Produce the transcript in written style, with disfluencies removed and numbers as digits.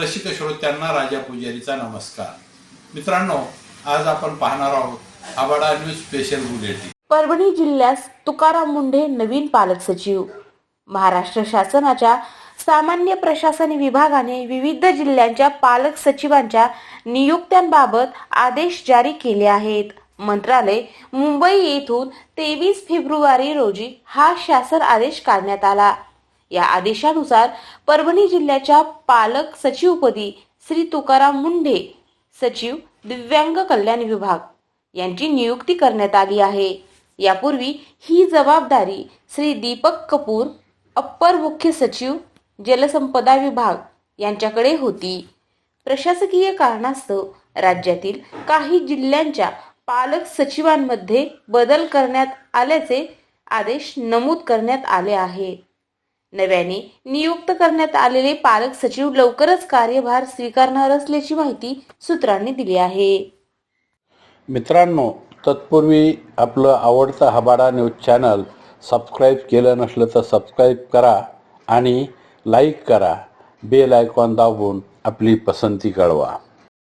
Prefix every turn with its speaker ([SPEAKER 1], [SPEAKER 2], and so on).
[SPEAKER 1] रसिक श्रोत्यांना राजा पुजारीचा नमस्कार. मित्रांनो, आज आपण पाहणार आहोत आबाडा न्यूज स्पेशल बुलेटिन.
[SPEAKER 2] परभणी जिल्ह्यात तुकाराम मुंढे नवीन पालक सचिव. महाराष्ट्र शासनाच्या सामान्य प्रशासन विभागाने विविध जिल्ह्यांच्या पालक सचिवांच्या नियुक्त्यांबाबत आदेश जारी केले आहेत. मंत्रालय मुंबई येथून 23 फेब्रुवारी रोजी हा शासन आदेश काढण्यात आला. या आदेशानुसार परभणी जिल्ह्याच्या पालक सचिवपदी श्री तुकाराम मुंढे, सचिव दिव्यांग कल्याण विभाग यांची नियुक्ती करण्यात आली आहे. यापूर्वी ही जबाबदारी श्री दीपक कपूर, अप्पर मुख्य सचिव जलसंपदा विभाग यांच्याकडे होती. प्रशासकीय कारणास्तव राज्यातील काही जिल्ह्यांच्या पालक सचिवांमध्ये बदल करण्यात आल्याचे आदेश नमूद करण्यात आले आहे. नव्याने नियुक्त करण्यात आलेले पालक सचिव लवकरच कार्यभार स्वीकारणार असल्याची माहिती सूत्रांनी दिली आहे.
[SPEAKER 3] मित्रांनो, तत्पूर्वी आपलं आवडतं आबाडा न्यूज चॅनल सबस्क्राईब केलं नसलं तर सबस्क्राईब करा आणि लाईक करा. बेल आयकॉन दाबून आपली पसंती कळवा.